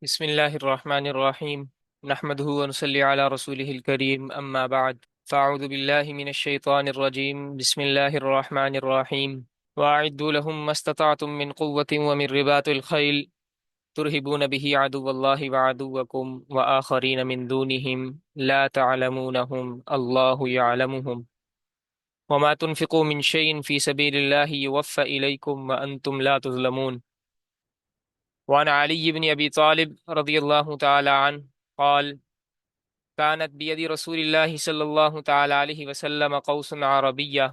بسم الله الرحمن الرحيم. نحمده ونصلي على رسوله الكريم أما بعد فأعوذ بالله من الشيطان الرجيم. بسم الله الرحمن الرحيم. وأعدوا لهم ما استطعتم من قوة ومن رباط الخيل ترهبون به عدو الله وعدوكم وآخرين من دونهم لا تعلمونهم الله يعلمهم وما تنفقوا من شيء في سبيل الله يوفى إليكم وأنتم لا تظلمون. وعن علي بن أبي طالب رضي الله تعالى عنه قال: كانت بيد رسول الله صلى الله تعالى عليه وسلم قوس عربية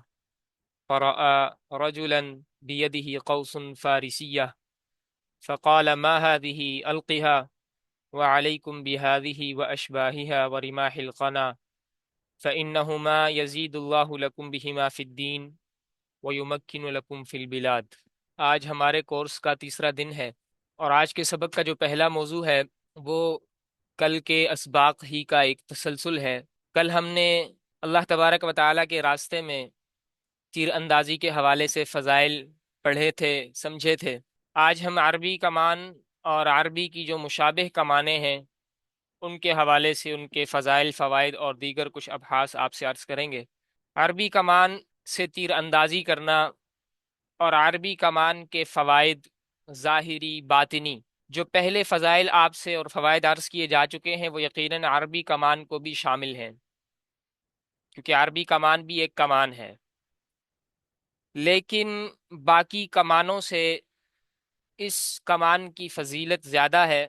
فرأى رجلا بيده قوس فارسية فقال: ما هذه؟ ألقها وعليكم بهذه وأشباهها ورماح القنا فإنهما يزيد الله لكم بهما في الدين ويمكن لكم في البلاد. آج ہمارے کورس کا تیسرا دن ہے اور آج کے سبق کا جو پہلا موضوع ہے وہ کل کے اسباق ہی کا ایک تسلسل ہے۔ کل ہم نے اللہ تبارک و تعالیٰ کے راستے میں تیر اندازی کے حوالے سے فضائل پڑھے تھے، سمجھے تھے۔ آج ہم عربی کمان اور عربی کی جو مشابہ کمانیں ہیں ان کے حوالے سے ان کے فضائل، فوائد اور دیگر کچھ ابحاث آپ سے عرض کریں گے۔ عربی کمان سے تیر اندازی کرنا اور عربی کمان کے فوائد ظاہری، باطنی، جو پہلے فضائل آپ سے اور فوائد عرض کیے جا چکے ہیں وہ یقیناً عربی کمان کو بھی شامل ہیں، کیونکہ عربی کمان بھی ایک کمان ہے، لیکن باقی کمانوں سے اس کمان کی فضیلت زیادہ ہے،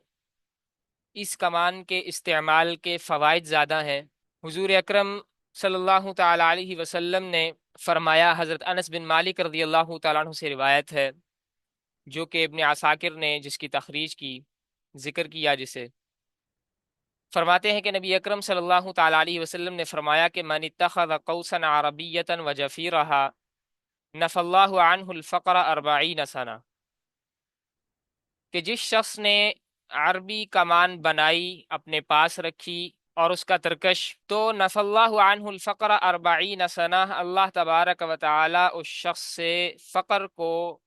اس کمان کے استعمال کے فوائد زیادہ ہیں۔ حضور اکرم صلی اللہ تعالی علیہ وسلم نے فرمایا، حضرت انس بن مالک رضی اللہ تعالیٰ عنہ سے روایت ہے جو کہ ابن عساکر نے جس کی تخریج کی، ذکر کیا جسے، فرماتے ہیں کہ نبی اکرم صلی اللہ تعالی علیہ وسلم نے فرمایا کہ من اتخذ قوسا عربیتا وجفیرہا نفى اللہ عنہ الفقر 40 سنہ، کہ جس شخص نے عربی کمان بنائی، اپنے پاس رکھی اور اس کا ترکش، تو نفى اللہ عنہ الفقر 40 سنہ، اللہ تبارک و تعالی اس شخص سے فقر کو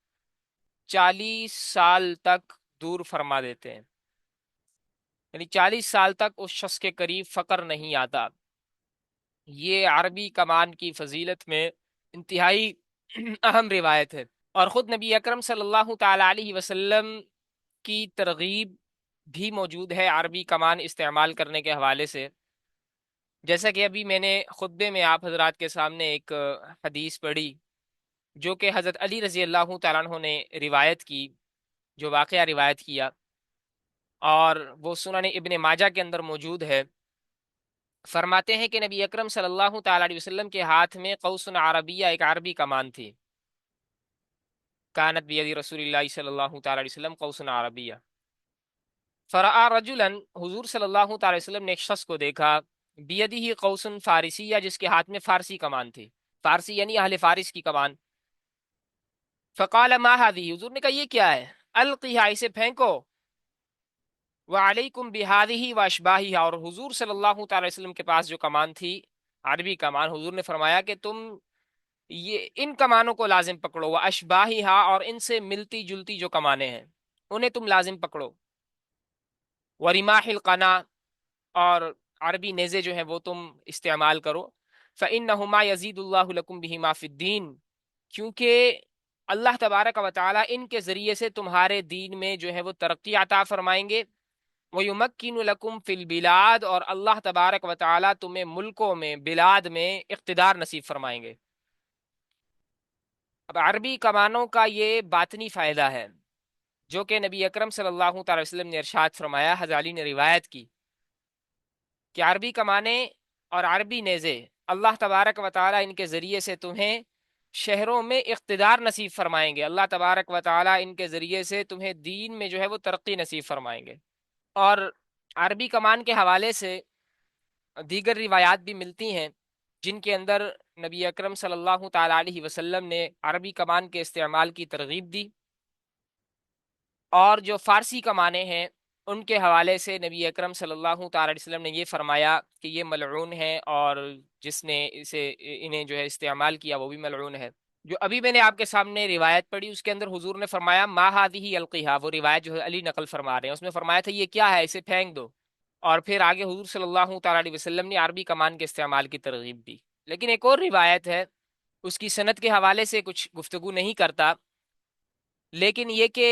40 سال تک دور فرما دیتے ہیں، یعنی 40 سال تک اس شخص کے قریب فقر نہیں آتا۔ یہ عربی کمان کی فضیلت میں انتہائی اہم روایت ہے، اور خود نبی اکرم صلی اللہ تعالی علیہ وسلم کی ترغیب بھی موجود ہے عربی کمان استعمال کرنے کے حوالے سے، جیسا کہ ابھی میں نے خطبے میں آپ حضرات کے سامنے ایک حدیث پڑھی جو کہ حضرت علی رضی اللہ تعالیٰ عنہ نے روایت کی، جو واقعہ روایت کیا، اور وہ سنن ابن ماجہ کے اندر موجود ہے۔ فرماتے ہیں کہ نبی اکرم صلی اللہ تعالی علیہ وسلم کے ہاتھ میں قوس عربیہ، ایک عربی کمان تھی، کانت بیدی رسول اللہ صلی اللہ تعالی علیہ وسلم قوس عربیہ فرآ رجلا، حضور صلی اللہ تعالی وسلم نے ایک شخص کو دیکھا، بیدی قوس فارسیہ، جس کے ہاتھ میں فارسی کمان تھی، فارسی یعنی اہل فارس کی کمان۔ فقال ما هذه، حضور نے کہا یہ کیا ہے؟ القیھا، اسے پھینکو، وعلیکم بہذہ واشباہہ، اور حضور صلی اللہ تعالی وسلم کے پاس جو کمان تھی، عربی کمان، حضور نے فرمایا کہ تم یہ ان کمانوں کو لازم پکڑو، واشباہہ، اور ان سے ملتی جلتی جو کمانے ہیں انہیں تم لازم پکڑو، ورماح القنا، اور عربی نیزے جو ہیں وہ تم استعمال کرو، فإنہما یزید اللہ لکم بہما فی الدین، کیونکہ اللہ تبارک و تعالیٰ ان کے ذریعے سے تمہارے دین میں جو ہے وہ ترقی عطا فرمائیں گے، وَيُمَكِّنُ لَكُمْ فِي الْبِلَادِ، اور اللہ تبارک و تعالیٰ تمہیں ملکوں میں، بلاد میں اقتدار نصیب فرمائیں گے۔ اب عربی کمانوں کا یہ باطنی فائدہ ہے جو کہ نبی اکرم صلی اللہ تعالی وسلم نے ارشاد فرمایا، حضرت علی نے روایت کی کہ عربی کمانیں اور عربی نیزے، اللہ تبارک و تعالیٰ ان کے ذریعے سے تمہیں شہروں میں اقتدار نصیب فرمائیں گے، اللہ تبارک و تعالیٰ ان کے ذریعے سے تمہیں دین میں جو ہے وہ ترقی نصیب فرمائیں گے۔ اور عربی کمان کے حوالے سے دیگر روایات بھی ملتی ہیں جن کے اندر نبی اکرم صلی اللہ تعالی علیہ وسلم نے عربی کمان کے استعمال کی ترغیب دی، اور جو فارسی کمانیں ہیں ان کے حوالے سے نبی اکرم صلی اللہ تعالی علیہ وسلم نے یہ فرمایا کہ یہ ملعون ہے، اور جس نے انہیں جو ہے استعمال کیا وہ بھی ملعون ہے۔ جو ابھی میں نے آپ کے سامنے روایت پڑھی اس کے اندر حضور نے فرمایا ما هذه القیھا، وہ روایت جو ہے علی نقل فرما رہے ہیں، اس میں فرمایا تھا یہ کیا ہے، اسے پھینک دو۔ اور پھر آگے حضور صلی اللہ تعالیٰ علیہ وسلم نے عربی کمان کے استعمال کی ترغیب دی۔ لیکن ایک اور روایت ہے، اس کی سند کے حوالے سے کچھ گفتگو نہیں کرتا، لیکن یہ کہ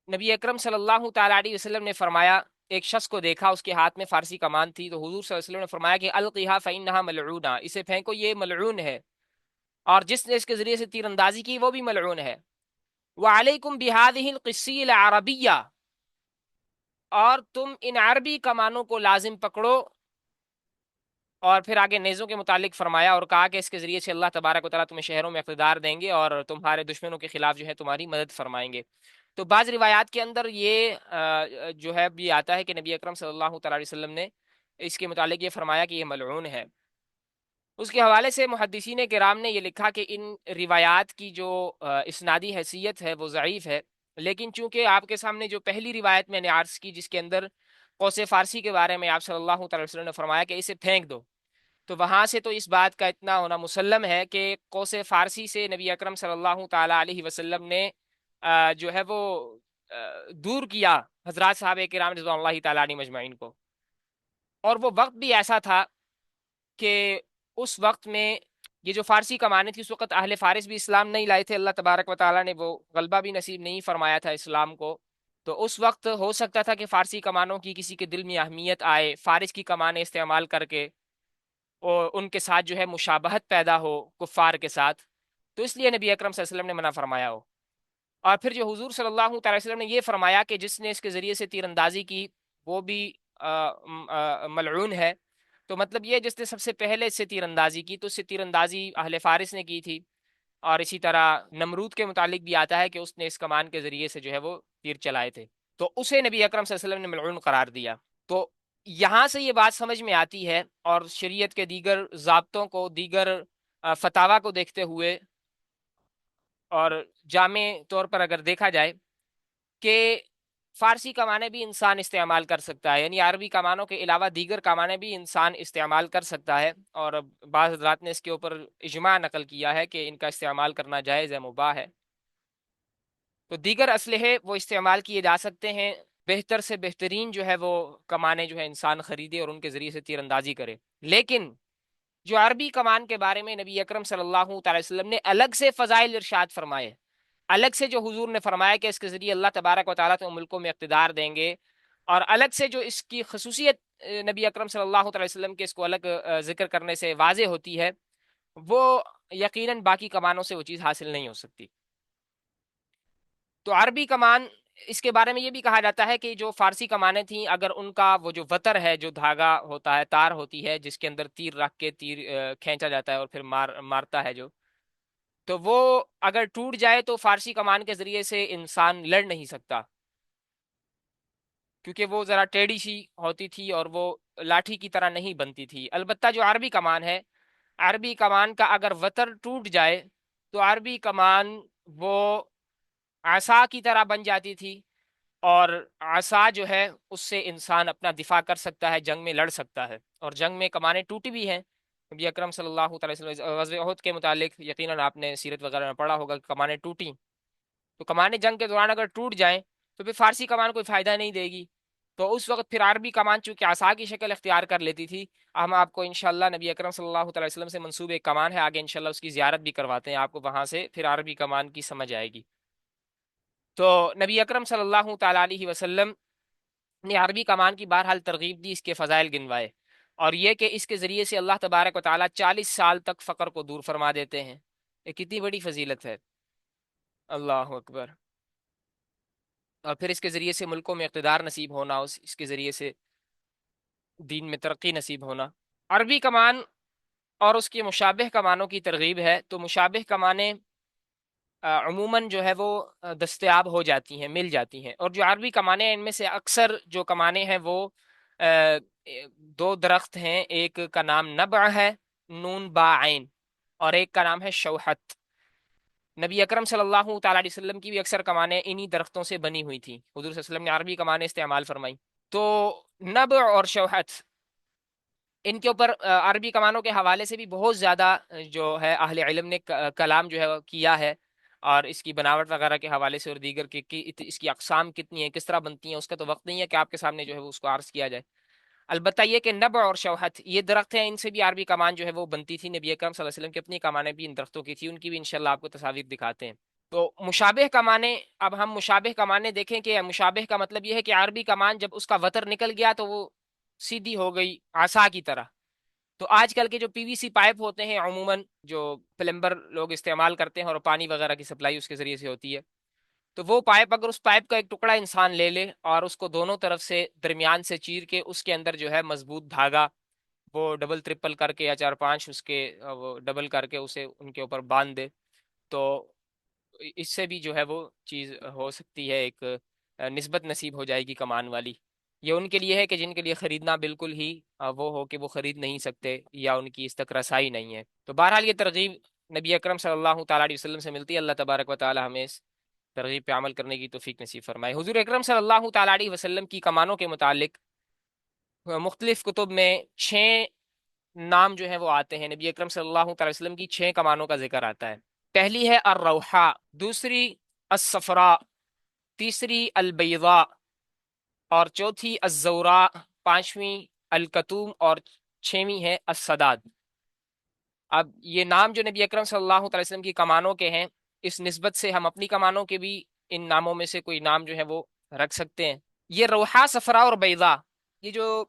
نبی اکرم صلی اللہ تعالیٰ علیہ وسلم نے فرمایا، ایک شخص کو دیکھا اس کے ہاتھ میں فارسی کمان تھی، تو حضور صلی اللہ علیہ وسلم نے فرمایا کہ القیھا فانھا ملعونہ، اسے پھینکو یہ ملعون ہے، اور جس نے اس کے ذریعے سے تیر اندازی کی وہ بھی ملعون ہے۔ وعلیکم بہذہ القصی العربیہ، اور تم ان عربی کمانوں کو لازم پکڑو۔ اور پھر آگے نیزوں کے متعلق فرمایا اور کہا کہ اس کے ذریعے سے اللہ تبارک و تعالیٰ تمہیں شہروں میں اقتدار دیں گے اور تمہارے دشمنوں کے خلاف جو ہے تمہاری مدد فرمائیں گے۔ تو بعض روایات کے اندر یہ جو ہے بھی آتا ہے کہ نبی اکرم صلی اللہ تعالیٰ علیہ وسلم نے اس کے متعلق یہ فرمایا کہ یہ ملعون ہے۔ اس کے حوالے سے محدثین کرام نے یہ لکھا کہ ان روایات کی جو اسنادی حیثیت ہے وہ ضعیف ہے، لیکن چونکہ آپ کے سامنے جو پہلی روایت میں نے عرض کی جس کے اندر قوس فارسی کے بارے میں آپ صلی اللہ تعالی وسلم نے فرمایا کہ اسے پھینک دو، تو وہاں سے تو اس بات کا اتنا ہونا مسلم ہے کہ قوس فارسی سے نبی اکرم صلی اللہ تعالی علیہ وسلم نے جو ہے وہ دور کیا حضرات صحابہ کرام رضوان اللہ تعالی علیہ مجمعین کو۔ اور وہ وقت بھی ایسا تھا کہ اس وقت میں یہ جو فارسی کمانیں تھی اس وقت اہل فارس بھی اسلام نہیں لائے تھے، اللہ تبارک و تعالیٰ نے وہ غلبہ بھی نصیب نہیں فرمایا تھا اسلام کو، تو اس وقت ہو سکتا تھا کہ فارسی کمانوں کی کسی کے دل میں اہمیت آئے، فارس کی کمانیں استعمال کر کے اور ان کے ساتھ جو ہے مشابہت پیدا ہو کفار کے ساتھ، تو اس لیے نبی اکرم صلی اللہ علیہ وسلم نے منع فرمایا ہو۔ اور پھر جو حضور صلی اللہ تعالی وسلم نے یہ فرمایا کہ جس نے اس کے ذریعے سے تیر اندازی کی وہ بھی ملعون ہے، تو مطلب یہ جس نے سب سے پہلے اس سے تیر اندازی کی تو اس سے تیر اندازی اہل فارس نے کی تھی، اور اسی طرح نمرود کے متعلق بھی آتا ہے کہ اس نے اس کمان کے ذریعے سے جو ہے وہ تیر چلائے تھے، تو اسے نبی اکرم صلی اللہ علیہ وسلم نے ملعون قرار دیا۔ تو یہاں سے یہ بات سمجھ میں آتی ہے، اور شریعت کے دیگر ضابطوں کو، دیگر فتاویٰ کو دیکھتے ہوئے اور جامع طور پر اگر دیکھا جائے کہ فارسی کمانے بھی انسان استعمال کر سکتا ہے، یعنی عربی کمانوں کے علاوہ دیگر کمانے بھی انسان استعمال کر سکتا ہے، اور بعض حضرات نے اس کے اوپر اجماع نقل کیا ہے کہ ان کا استعمال کرنا جائز ہے، مباح ہے۔ تو دیگر اسلحے وہ استعمال کیے جا سکتے ہیں، بہتر سے بہترین جو ہے وہ کمانے جو ہے انسان خریدے اور ان کے ذریعے سے تیر اندازی کرے، لیکن جو عربی کمان کے بارے میں نبی اکرم صلی اللہ تعالی وسلم نے الگ سے فضائل ارشاد فرمائے، الگ سے جو حضور نے فرمایا کہ اس کے ذریعے اللہ تبارک و تعالیٰ تو ملکوں میں اقتدار دیں گے، اور الگ سے جو اس کی خصوصیت نبی اکرم صلی اللہ تعالی وسلم کے اس کو الگ ذکر کرنے سے واضح ہوتی ہے، وہ یقیناً باقی کمانوں سے وہ چیز حاصل نہیں ہو سکتی۔ تو عربی کمان، اس کے بارے میں یہ بھی کہا جاتا ہے کہ جو فارسی کمانیں تھیں اگر ان کا وہ جو وتر ہے، جو دھاگا ہوتا ہے، تار ہوتی ہے جس کے اندر تیر رکھ کے تیر کھینچا جاتا ہے اور پھر مارتا ہے جو، تو وہ اگر ٹوٹ جائے تو فارسی کمان کے ذریعے سے انسان لڑ نہیں سکتا، کیونکہ وہ ذرا ٹیڑھی سی ہوتی تھی اور وہ لاٹھی کی طرح نہیں بنتی تھی۔ البتہ جو عربی کمان ہے، عربی کمان کا اگر وتر ٹوٹ جائے تو عربی کمان وہ عصا کی طرح بن جاتی تھی، اور عصا جو ہے اس سے انسان اپنا دفاع کر سکتا ہے، جنگ میں لڑ سکتا ہے، اور جنگ میں کمانیں ٹوٹی بھی ہیں۔ نبی اکرم صلی اللہ تعالی وسلم غزوہ احد کے متعلق یقیناً آپ نے سیرت وغیرہ میں پڑھا ہوگا کہ کمانیں ٹوٹیں، تو کمانیں جنگ کے دوران اگر ٹوٹ جائیں تو پھر فارسی کمان کوئی فائدہ نہیں دے گی، تو اس وقت پھر عربی کمان چونکہ عصا کی شکل اختیار کر لیتی تھی۔ ہم آپ کو انشاءاللہ نبی اکرم صلی اللہ تعالی وسلم سے منسوب ایک کمان ہے، آگے انشاءاللہ اس کی زیارت بھی کرواتے ہیں آپ کو، وہاں سے پھر عربی کمان کی سمجھ آئے گی۔ تو نبی اکرم صلی اللہ تعالی علیہ وسلم نے عربی کمان کی بہرحال ترغیب دی، اس کے فضائل گنوائے، اور یہ کہ اس کے ذریعے سے اللہ تبارک و تعالیٰ 40 سال تک فقر کو دور فرما دیتے ہیں، یہ کتنی بڑی فضیلت ہے، اللہ اکبر۔ اور پھر اس کے ذریعے سے ملکوں میں اقتدار نصیب ہونا، اس کے ذریعے سے دین میں ترقی نصیب ہونا۔ عربی کمان اور اس کی مشابہ کمانوں کی ترغیب ہے، تو مشابہ کمانیں عموماً جو ہے وہ دستیاب ہو جاتی ہیں، مل جاتی ہیں، اور جو عربی کمانیں ہیں ان میں سے اکثر جو کمانیں ہیں وہ دو درخت ہیں، ایک کا نام نبع ہے، نون با عین، اور ایک کا نام ہے شوحت۔ نبی اکرم صلی اللہ تعالیٰ علیہ وسلم کی بھی اکثر کمانیں انہی درختوں سے بنی ہوئی تھیں، حضور صلی اللہ علیہ وسلم نے عربی کمانیں استعمال فرمائی۔ تو نبع اور شوحت ان کے اوپر عربی کمانوں کے حوالے سے بھی بہت زیادہ جو ہے اہل علم نے کلام جو ہے وہ کیا ہے، اور اس کی بناوٹ وغیرہ کے حوالے سے اور دیگر اس کی اقسام کتنی ہیں، کس طرح بنتی ہیں، اس کا تو وقت نہیں ہے کہ آپ کے سامنے جو ہے وہ اس کو عرض کیا جائے۔ البتہ یہ کہ نبع اور شوحت یہ درخت ہیں، ان سے بھی عربی کمان جو ہے وہ بنتی تھی، نبی اکرم صلی اللہ علیہ وسلم کی اپنی کمانیں بھی ان درختوں کی تھی، ان کی بھی انشاءاللہ آپ کو تصاویر دکھاتے ہیں۔ تو مشابہ کمانیں، اب ہم مشابہ کمانیں دیکھیں کہ مشابہ کا مطلب یہ ہے کہ عربی کمان جب اس کا وتر نکل گیا تو وہ سیدھی ہو گئی عصا کی طرح۔ تو آج کل کے جو پی وی سی پائپ ہوتے ہیں عموماً جو پلمبر لوگ استعمال کرتے ہیں اور پانی وغیرہ کی سپلائی اس کے ذریعے سے ہوتی ہے، تو وہ پائپ اگر اس پائپ کا ایک ٹکڑا انسان لے لے اور اس کو دونوں طرف سے درمیان سے چیر کے اس کے اندر جو ہے مضبوط دھاگا وہ ڈبل ٹرپل کر کے یا چار پانچ اس کے وہ ڈبل کر کے اسے ان کے اوپر باندھ دے، تو اس سے بھی جو ہے وہ چیز ہو سکتی ہے، ایک نسبت نصیب ہو جائے گی کمان والی۔ یہ ان کے لیے ہے کہ جن کے لیے خریدنا بالکل ہی وہ ہو کہ وہ خرید نہیں سکتے یا ان کی اس تک رسائی نہیں ہے۔ تو بہرحال یہ ترغیب نبی اکرم صلی اللہ تعالیٰ علیہ وسلم سے ملتی ہے، اللہ تبارک و تعالی ہمیں اس ترغیب پہ عمل کرنے کی توفیق نصیب فرمائے۔ حضور اکرم صلی اللہ تعالیٰ علیہ وسلم کی کمانوں کے متعلق مختلف کتب میں 6 نام جو ہیں وہ آتے ہیں، نبی اکرم صلی اللہ تعالی وسلم کی 6 کمانوں کا ذکر آتا ہے۔ پہلی ہے الروحا، دوسری الصفراء، تیسری البیضاء، اور چوتھی الزوراء، پانچویں الکتوم، اور چھویں ہے السداد۔ اب یہ نام جو نبی اکرم صلی اللہ تعالی وسلم کی کمانوں کے ہیں، اس نسبت سے ہم اپنی کمانوں کے بھی ان ناموں میں سے کوئی نام جو ہے وہ رکھ سکتے ہیں۔ یہ روحا، صفراء اور بیضاء، یہ جو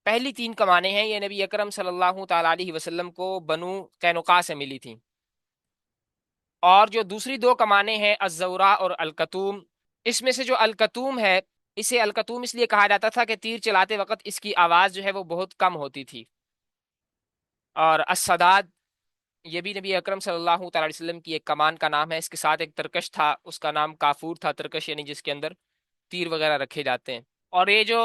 پہلی 3 کمانیں ہیں یہ نبی اکرم صلی اللہ تعالی علیہ وسلم کو بنو قینقاع سے ملی تھیں، اور جو دوسری 2 کمانیں ہیں الزوراء اور الکتوم، اس میں سے جو الکتوم ہے اسے الکتوم اس لیے کہا جاتا تھا کہ تیر چلاتے وقت اس کی آواز جو ہے وہ بہت کم ہوتی تھی، اور السداد یہ بھی نبی اکرم صلی اللہ تعالی علیہ وسلم کی ایک کمان کا نام ہے، اس کے ساتھ ایک ترکش تھا، اس کا نام کافور تھا، ترکش یعنی جس کے اندر تیر وغیرہ رکھے جاتے ہیں۔ اور یہ جو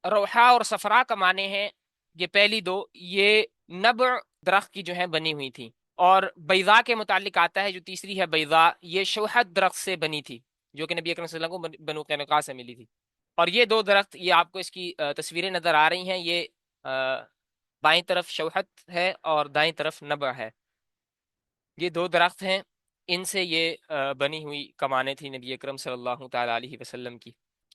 روحا اور صفرا کمانیں ہیں، یہ پہلی 2 یہ نبع درخت کی جو ہیں بنی ہوئی تھی، اور بیضاء کے متعلق آتا ہے جو تیسری ہے بیضاء، یہ شوحت درخت سے بنی تھی جو کہ نبی اکرم صلی اللہ علیہ وسلم کو بنو قینقاع سے ملی تھی۔ اور یہ 2 درخت، یہ آپ کو اس کی تصویریں نظر آ رہی ہیں، یہ بائیں طرف شوحت ہے اور دائیں طرف نبع ہے، یہ 2 درخت ہیں، ان سے یہ بنی ہوئی کمانیں تھیں نبی اکرم صلی اللہ تعالی علیہ وسلم کی،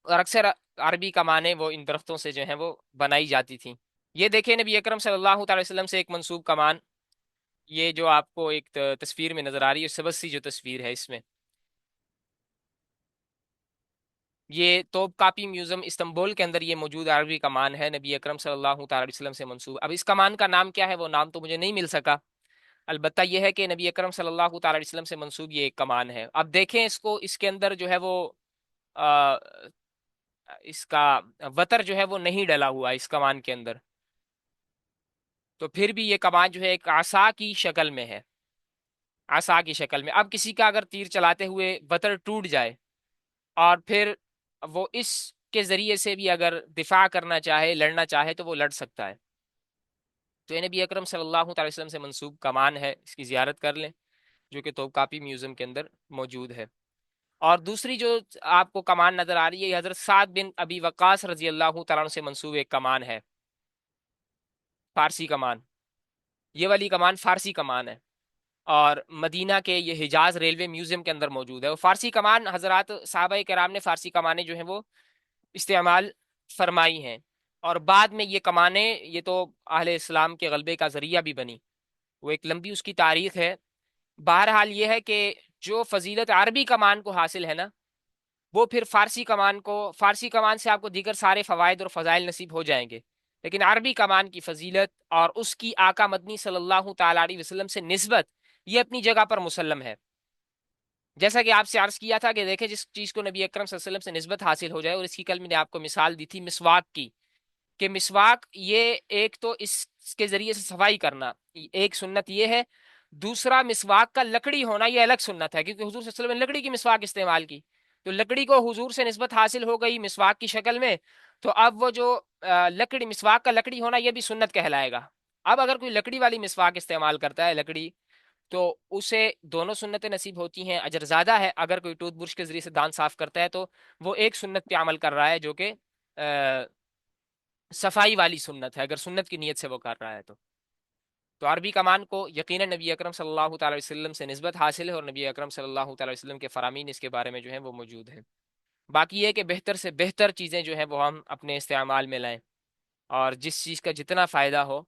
اور اکثر عربی کمانیں وہ ان درختوں سے جو ہیں وہ بنائی جاتی تھیں۔ یہ دیکھیں نبی اکرم صلی اللہ تعالی وسلم سے ایک منسوب کمان، یہ جو آپ کو ایک تصویر میں نظر آ رہی ہے، سبسی جو تصویر ہے اس میں، یہ توپ کاپی میوزیم استنبول کے اندر یہ موجود عربی کمان ہے، نبی اکرم صلی اللہ تعالی علیہ وسلم سے منسوب۔ اب اس کمان کا نام کیا ہے وہ نام تو مجھے نہیں مل سکا، البتہ یہ ہے کہ نبی اکرم صلی اللہ تعالی علیہ وسلم سے منسوب یہ ایک کمان ہے۔ اب دیکھیں اس کو، اس کے اندر جو ہے وہ اس کا وتر جو ہے وہ نہیں ڈلا ہوا اس کمان کے اندر، تو پھر بھی یہ کمان جو ہے ایک عصا کی شکل میں ہے، عصا کی شکل میں۔ اب کسی کا اگر تیر چلاتے ہوئے وتر ٹوٹ جائے اور پھر وہ اس کے ذریعے سے بھی اگر دفاع کرنا چاہے، لڑنا چاہے، تو وہ لڑ سکتا ہے۔ تو یہ نبی اکرم صلی اللہ تعالی وسلم سے منسوب کمان ہے، اس کی زیارت کر لیں، جو کہ توپ کاپی میوزیم کے اندر موجود ہے۔ اور دوسری جو آپ کو کمان نظر آ رہی ہے، یہ حضرت سعد بن ابی وقاص رضی اللہ تعالیٰ عنہ سے منسوب ایک کمان ہے، فارسی کمان، یہ والی کمان فارسی کمان ہے، اور مدینہ کے یہ حجاز ریلوے میوزیم کے اندر موجود ہے۔ وہ فارسی کمان حضرات صحابہ کرام نے فارسی کمانیں جو ہیں وہ استعمال فرمائی ہیں، اور بعد میں یہ کمانیں یہ تو اہل اسلام کے غلبے کا ذریعہ بھی بنی، وہ ایک لمبی اس کی تاریخ ہے۔ بہرحال یہ ہے کہ جو فضیلت عربی کمان کو حاصل ہے نا، وہ پھر فارسی کمان کو، فارسی کمان سے آپ کو دیگر سارے فوائد اور فضائل نصیب ہو جائیں گے، لیکن عربی کمان کی فضیلت اور اس کی آقا مدنی صلی اللہ تعالی علیہ وسلم سے نسبت یہ اپنی جگہ پر مسلم ہے۔ جیسا کہ آپ سے عرض کیا تھا کہ دیکھیں جس چیز کو نبی اکرم صلی اللہ علیہ وسلم سے نسبت حاصل ہو جائے، اور اس کی کل میں نے آپ کو مثال دی تھی مسواک کی، کہ مسواک یہ ایک تو اس کے ذریعے سے صفائی کرنا ایک سنت یہ ہے، دوسرا مسواک کا لکڑی ہونا یہ الگ سنت ہے، کیونکہ حضور صلی اللہ علیہ وسلم نے لکڑی کی مسواک استعمال کی، تو لکڑی کو حضور سے نسبت حاصل ہو گئی مسواک کی شکل میں، تو اب وہ جو لکڑی، مسواک کا لکڑی ہونا یہ بھی سنت کہلائے گا۔ اب اگر کوئی لکڑی والی مسواک استعمال کرتا ہے، لکڑی، تو اسے دونوں سنتیں نصیب ہوتی ہیں، اجر زیادہ ہے۔ اگر کوئی ٹوتھ برش کے ذریعے سے دانت صاف کرتا ہے تو وہ ایک سنت پہ عمل کر رہا ہے، جو کہ صفائی والی سنت ہے، اگر سنت کی نیت سے وہ کر رہا ہے تو عربی کمان کو یقیناً نبی اکرم صلی اللہ تعالی وسلم سے نسبت حاصل ہے، اور نبی اکرم صلی اللہ تعالی وسلم کے فرامین اس کے بارے میں جو ہیں وہ موجود ہیں۔ باقی یہ کہ بہتر سے بہتر چیزیں جو ہیں وہ ہم اپنے استعمال میں لائیں، اور جس چیز کا جتنا فائدہ ہو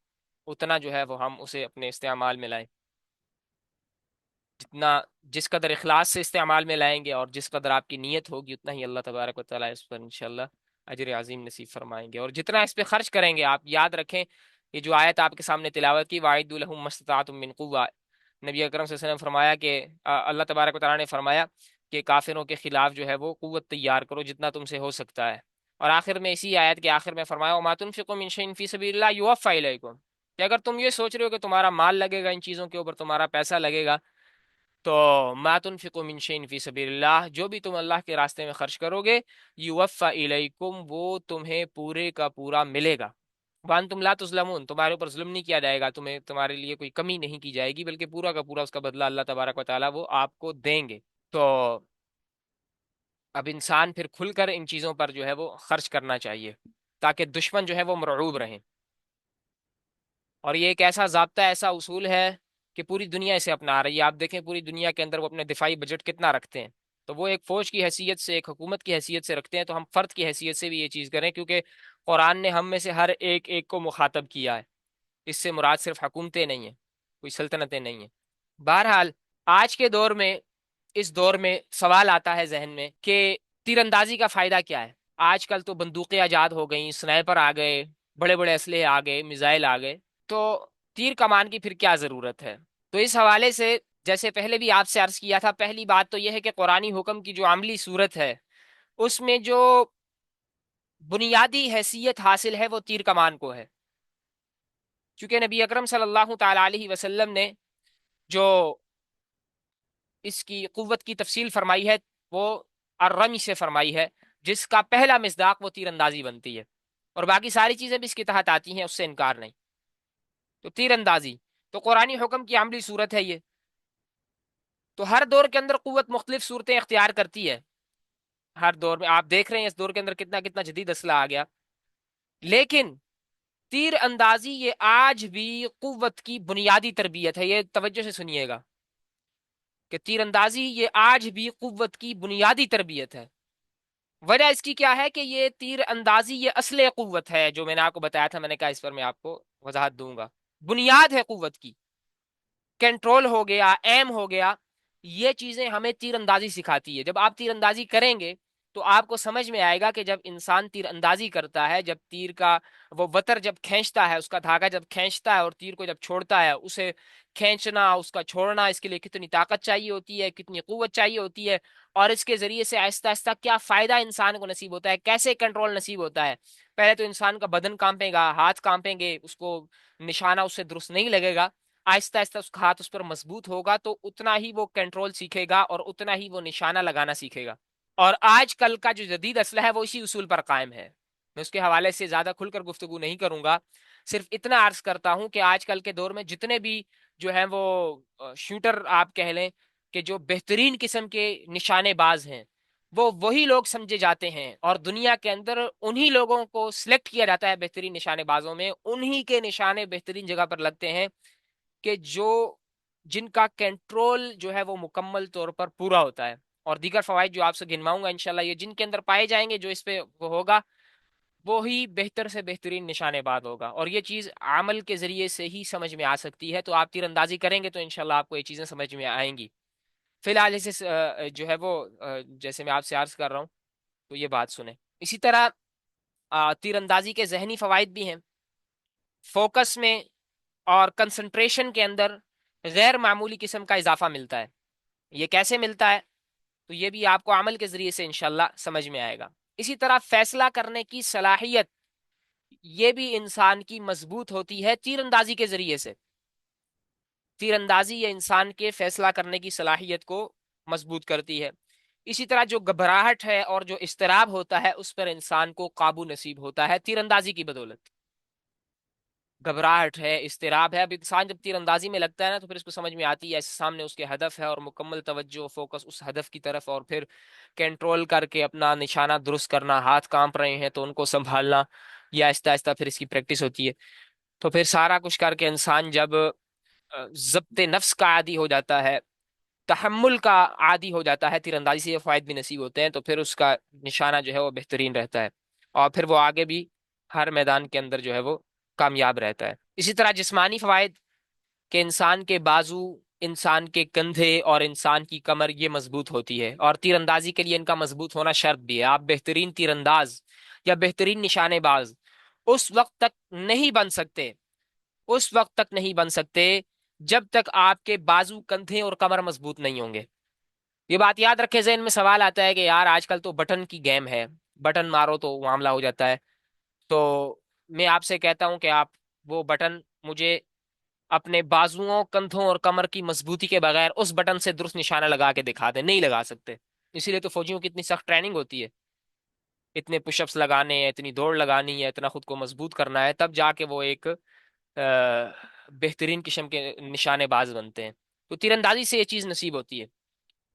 اتنا جو ہے وہ ہم اسے اپنے استعمال میں لائیں، جتنا جس قدر اخلاص سے استعمال میں لائیں گے اور جس قدر آپ کی نیت ہوگی اتنا ہی اللہ تبارک و تعالیٰ اس پر انشاءاللہ اجر عظیم نصیب فرمائیں گے۔ اور جتنا اس پہ خرچ کریں گے، آپ یاد رکھیں یہ جو آیت آپ کے سامنے تلاوت کی، وَأَعِدُّوا لَهُم مَّا اسْتَطَعْتُم مِّن قُوَّةٍ، نبی اکرم صلی اللہ علیہ وسلم فرمایا کہ اللہ تبارک و تعالیٰ نے فرمایا کہ کافروں کے خلاف جو ہے وہ قوت تیار کرو جتنا تم سے ہو سکتا ہے، اور آخر میں اسی آیت کے آخر میں فرمایا وَمَا تُنفِقُوا مِن شَيْءٍ فِي سَبِيلِ اللَّهِ يُوَفَّ إِلَيْكُمْ، کہ اگر تم یہ سوچ رہے ہو کہ تمہارا مال لگے گا ان چیزوں کے اوپر، تمہارا پیسہ لگے گا، تو ما تنفقوا من شيء في سبيل اللہ، جو بھی تم اللہ کے راستے میں خرچ کرو گے، یوفا الیکم، وہ تمہیں پورے کا پورا ملے گا، وانتم لا تظلمون، تمہارے اوپر ظلم نہیں کیا جائے گا، تمہیں تمہارے لیے کوئی کمی نہیں کی جائے گی، بلکہ پورا کا پورا اس کا بدلہ اللہ تبارک و تعالیٰ وہ آپ کو دیں گے۔ تو اب انسان پھر کھل کر ان چیزوں پر جو ہے وہ خرچ کرنا چاہیے تاکہ دشمن جو ہے وہ مرعوب رہیں، اور یہ ایک ایسا ضابطہ، ایسا اصول ہے کہ پوری دنیا اسے اپنا رہی ہے۔ آپ دیکھیں پوری دنیا کے اندر وہ اپنے دفاعی بجٹ کتنا رکھتے ہیں، تو وہ ایک فوج کی حیثیت سے، ایک حکومت کی حیثیت سے رکھتے ہیں، تو ہم فرد کی حیثیت سے بھی یہ چیز کریں، کیونکہ قرآن نے ہم میں سے ہر ایک ایک کو مخاطب کیا ہے، اس سے مراد صرف حکومتیں نہیں ہیں، کوئی سلطنتیں نہیں ہیں۔ بہرحال آج کے دور میں، اس دور میں سوال آتا ہے ذہن میں کہ تیر اندازی کا فائدہ کیا ہے؟ آج کل تو بندوقیں ایجاد ہو گئیں، سنائپر آ گئے، بڑے بڑے اسلحے آ گئے، میزائل آ گئے، تو تیر کمان کی پھر کیا ضرورت ہے؟ تو اس حوالے سے جیسے پہلے بھی آپ سے عرض کیا تھا، پہلی بات تو یہ ہے کہ قرآنی حکم کی جو عملی صورت ہے اس میں جو بنیادی حیثیت حاصل ہے وہ تیر کمان کو ہے، چونکہ نبی اکرم صلی اللہ تعالی علیہ وسلم نے جو اس کی قوت کی تفصیل فرمائی ہے وہ الرمی سے فرمائی ہے، جس کا پہلا مصداق وہ تیر اندازی بنتی ہے، اور باقی ساری چیزیں بھی اس کے تحت آتی ہیں، اس سے انکار نہیں۔ تو تیر اندازی تو قرآنی حکم کی عملی صورت ہے یہ، تو ہر دور کے اندر قوت مختلف صورتیں اختیار کرتی ہے، ہر دور میں آپ دیکھ رہے ہیں اس دور کے اندر کتنا کتنا جدید اسلحہ آ گیا، لیکن تیر اندازی یہ آج بھی قوت کی بنیادی تربیت ہے، یہ توجہ سے سنیے گا کہ تیر اندازی یہ آج بھی قوت کی بنیادی تربیت ہے۔ وجہ اس کی کیا ہے کہ یہ تیر اندازی یہ اصل قوت ہے، جو میں نے آپ کو بتایا تھا، میں نے کہا اس پر میں آپ کو وضاحت دوں گا، بنیاد ہے قوت کی، کنٹرول ہو گیا، ایم ہو گیا، یہ چیزیں ہمیں تیر اندازی سکھاتی ہے۔ جب آپ تیر اندازی کریں گے تو آپ کو سمجھ میں آئے گا کہ جب انسان تیر اندازی کرتا ہے، جب تیر کا وہ وتر جب کھینچتا ہے، اس کا دھاگا جب کھینچتا ہے اور تیر کو جب چھوڑتا ہے، اسے کھینچنا، اس کا چھوڑنا، اس کے لیے کتنی طاقت چاہیے ہوتی ہے، کتنی قوت چاہیے ہوتی ہے، اور اس کے ذریعے سے آہستہ آہستہ کیا فائدہ انسان کو نصیب ہوتا ہے، کیسے کنٹرول نصیب ہوتا ہے۔ پہلے تو انسان کا بدن کانپے گا، ہاتھ کانپیں گے، اس کو نشانہ اس سے درست نہیں لگے گا، آہستہ آہستہ اس کا ہاتھ اس پر مضبوط ہوگا تو اتنا ہی وہ کنٹرول سیکھے گا اور اتنا ہی وہ نشانہ لگانا سیکھے گا۔ اور آج کل کا جو جدید اسلحہ ہے وہ اسی اصول پر قائم ہے۔ میں اس کے حوالے سے زیادہ کھل کر گفتگو نہیں کروں گا، صرف اتنا عرض کرتا ہوں کہ آج کل کے دور میں جتنے بھی جو ہیں وہ شوٹر آپ کہہ لیں کہ جو بہترین قسم کے نشانے باز ہیں، وہ وہی لوگ سمجھے جاتے ہیں، اور دنیا کے اندر انہی لوگوں کو سلیکٹ کیا جاتا ہے بہترین نشانے بازوں میں، انہی کے نشانے بہترین جگہ پر لگتے ہیں کہ جن کا کنٹرول جو ہے وہ مکمل طور پر پورا ہوتا ہے، اور دیگر فوائد جو آپ سے گنواؤں گا انشاءاللہ، یہ جن کے اندر پائے جائیں گے، جو اس پہ وہ ہوگا وہی بہتر سے بہترین نشانے باز ہوگا، اور یہ چیز عمل کے ذریعے سے ہی سمجھ میں آ سکتی ہے۔ تو آپ تیر اندازی کریں گے تو انشاءاللہ آپ کو یہ چیزیں سمجھ میں آئیں گی۔ فی الحال جیسے جو ہے وہ جیسے میں آپ سے عرض کر رہا ہوں تو یہ بات سنیں۔ اسی طرح تیر اندازی کے ذہنی فوائد بھی ہیں، فوکس میں اور کنسنٹریشن کے اندر غیر معمولی قسم کا اضافہ ملتا ہے۔ یہ کیسے ملتا ہے تو یہ بھی آپ کو عمل کے ذریعے سے انشاءاللہ سمجھ میں آئے گا۔ اسی طرح فیصلہ کرنے کی صلاحیت یہ بھی انسان کی مضبوط ہوتی ہے تیر اندازی کے ذریعے سے۔ تیر اندازی یہ انسان کے فیصلہ کرنے کی صلاحیت کو مضبوط کرتی ہے۔ اسی طرح جو گھبراہٹ ہے اور جو اضطراب ہوتا ہے اس پر انسان کو قابو نصیب ہوتا ہے تیر اندازی کی بدولت۔ گھبراہٹ ہے، اضطراب ہے، اب انسان جب تیر اندازی میں لگتا ہے نا تو پھر اس کو سمجھ میں آتی ہے سامنے اس کے ہدف ہے، اور مکمل توجہ فوکس اس ہدف کی طرف، اور پھر کنٹرول کر کے اپنا نشانہ درست کرنا، ہاتھ کانپ رہے ہیں تو ان کو سنبھالنا، یہ آہستہ آہستہ پھر اس کی پریکٹس ہوتی ہے. تو پھر سارا کچھ کر کے انسان جب ضبط نفس کا عادی ہو جاتا ہے، تحمل کا عادی ہو جاتا ہے، تیر اندازی سے یہ فوائد بھی نصیب ہوتے ہیں، تو پھر اس کا نشانہ جو ہے وہ بہترین رہتا ہے، اور پھر وہ آگے بھی ہر میدان کے اندر جو ہے وہ کامیاب رہتا ہے. اسی طرح جسمانی فوائد کہ انسان کے بازو، انسان کے کندھے اور انسان کی کمر یہ مضبوط ہوتی ہے، اور تیر اندازی کے لیے ان کا مضبوط ہونا شرط بھی ہے. آپ بہترین تیر انداز یا بہترین نشانے باز اس وقت تک نہیں بن سکتے، اس وقت تک نہیں بن سکتے جب تک آپ کے بازو، کندھے اور کمر مضبوط نہیں ہوں گے. یہ بات یاد رکھے. ذہن میں سوال آتا ہے کہ یار آج کل تو بٹن کی گیم ہے، بٹن مارو تو معاملہ ہو جاتا ہے. تو میں آپ سے کہتا ہوں کہ آپ وہ بٹن مجھے اپنے بازوؤں، کندھوں اور کمر کی مضبوطی کے بغیر اس بٹن سے درست نشانہ لگا کے دکھا دیں، نہیں لگا سکتے. اسی لیے تو فوجیوں کی اتنی سخت ٹریننگ ہوتی ہے، اتنے پش اپس لگانے ہیں، اتنی دوڑ لگانی ہے، اتنا خود کو مضبوط کرنا ہے، تب جا کے وہ ایک بہترین قسم کے نشانے باز بنتے ہیں. تو تیر اندازی سے یہ چیز نصیب ہوتی ہے